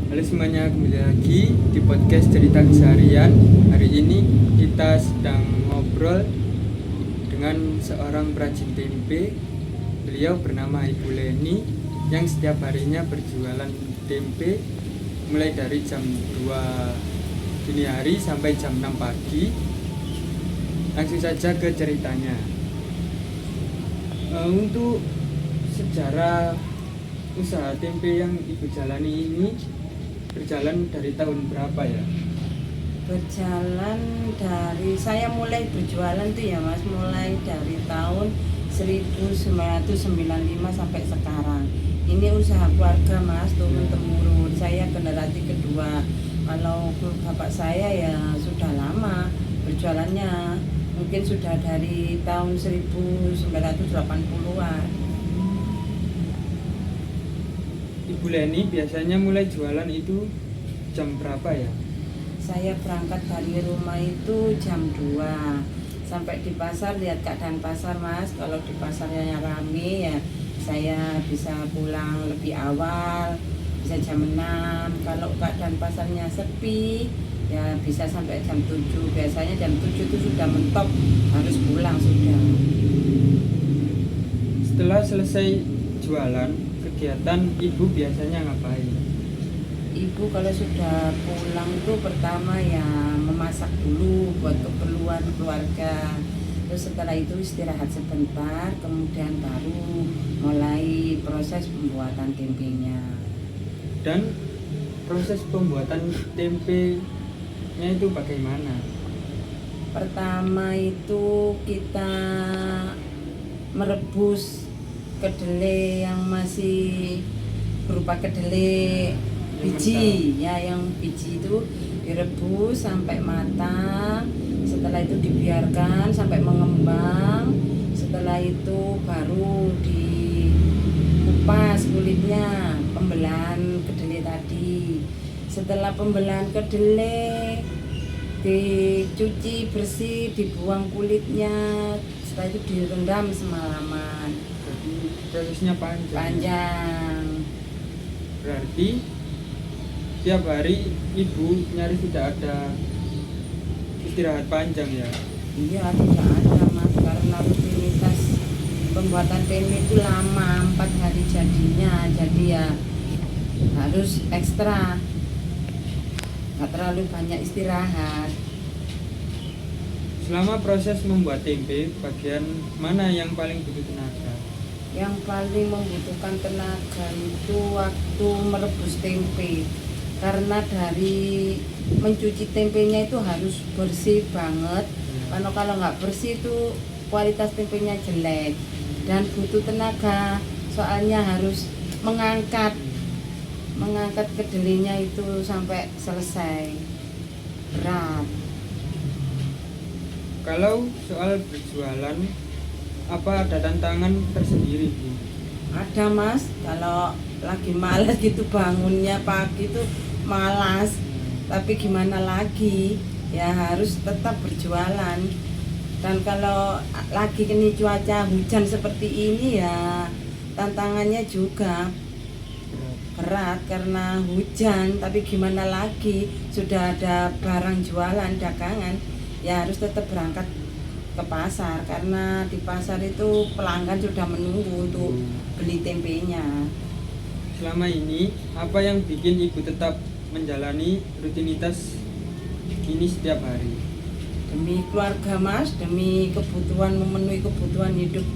Halo semuanya, kembali lagi di podcast Cerita Keseharian. Hari ini kita sedang ngobrol dengan seorang perajin tempe. Beliau bernama Ibu Leni yang setiap harinya berjualan tempe mulai dari jam 2 dini hari sampai jam 6 pagi. Langsung saja ke ceritanya. Untuk sejarah usaha tempe yang Ibu jalani ini berjalan dari tahun berapa ya? Berjalan dari saya mulai berjualan tuh ya Mas, mulai dari tahun 1995 sampai sekarang. Ini usaha keluarga Mas, turun temurun. Saya generasi kedua. Kalau bapak saya ya sudah lama berjualannya, mungkin sudah dari tahun 1980-an. Ibu Leni biasanya mulai jualan itu jam berapa ya? Saya berangkat dari rumah itu jam 2 sampai di pasar, lihat keadaan pasar Mas. Kalau di pasarnya rame ya saya bisa pulang lebih awal, bisa jam 6. Kalau keadaan pasarnya sepi ya bisa sampai jam 7. Biasanya jam 7 itu sudah mentok, harus pulang sudah. Setelah selesai jualan, kegiatan Ibu biasanya ngapain? Ibu kalau sudah pulang itu pertama ya memasak dulu buat keperluan keluarga. Terus setelah itu istirahat sebentar, kemudian baru mulai proses pembuatan tempenya. Dan proses pembuatan tempenya itu bagaimana? Pertama itu kita merebus kedelai yang masih berupa kedelai biji ya, yang biji itu direbus sampai matang. Setelah itu dibiarkan sampai mengembang. Setelah itu baru dikupas kulitnya, pembelahan kedelai tadi. Setelah pembelahan kedelai dicuci bersih, dibuang kulitnya. Setelah itu direndam semalaman. Jadi prosesnya panjang. Berarti tiap hari Ibu nyaris tidak ada istirahat panjang ya? Iya, tidak ada Mas, karena rutinitas pembuatan tempe itu lama, 4 hari jadinya. Jadi ya harus ekstra, nggak terlalu banyak istirahat. Selama proses membuat tempe, bagian mana yang paling butuh tenaga? Yang paling membutuhkan tenaga itu waktu merebus tempe, karena dari mencuci tempenya itu harus bersih banget. Karena kalau nggak bersih itu kualitas tempenya jelek dan butuh tenaga, soalnya harus mengangkat kedelainya itu sampai selesai, berat. Kalau soal berjualan, apa ada tantangan tersendiri Bu? Ada Mas, kalau lagi malas gitu bangunnya pagi itu malas, tapi gimana lagi ya harus tetap berjualan. Dan kalau lagi ini cuaca hujan seperti ini ya tantangannya juga berat karena hujan, tapi gimana lagi, sudah ada barang jualan dagangan ya harus tetap berangkat ke pasar, karena di pasar itu pelanggan sudah menunggu untuk beli tempenya. Selama ini, apa yang bikin Ibu tetap menjalani rutinitas ini setiap hari? Demi keluarga Mas, demi kebutuhan, memenuhi kebutuhan hidup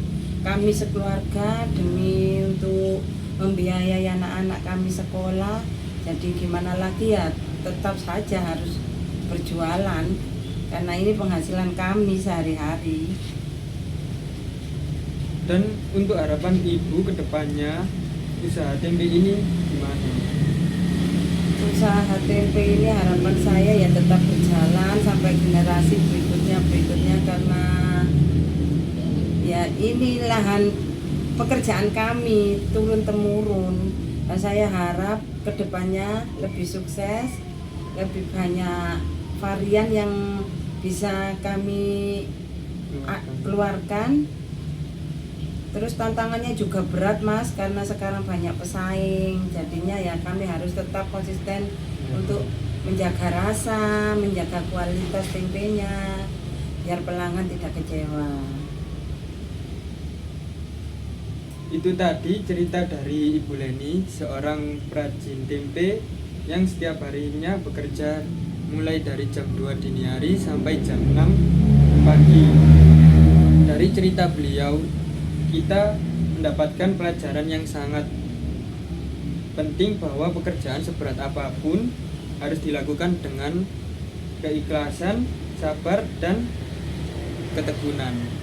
kami sekeluarga, demi untuk membiayai anak-anak kami sekolah. Jadi gimana lagi ya tetap saja harus berjualan, karena ini penghasilan kami sehari-hari. Dan untuk harapan Ibu ke depannya, usaha tempe ini gimana? Usaha tempe ini harapan saya ya tetap berjalan sampai generasi berikutnya, karena ya ini lahan pekerjaan kami turun temurun. Dan saya harap kedepannya lebih sukses, lebih banyak varian yang bisa kami keluarkan Terus tantangannya juga berat Mas, karena sekarang banyak pesaing. Jadinya ya kami harus tetap konsisten untuk menjaga rasa, menjaga kualitas tempenya, biar pelanggan tidak kecewa. Itu tadi cerita dari Ibu Leni, seorang perajin tempe yang setiap harinya bekerja mulai dari jam 2 dini hari sampai jam 6 pagi. Dari cerita beliau, kita mendapatkan pelajaran yang sangat penting bahwa pekerjaan seberat apapun harus dilakukan dengan keikhlasan, sabar, dan ketekunan.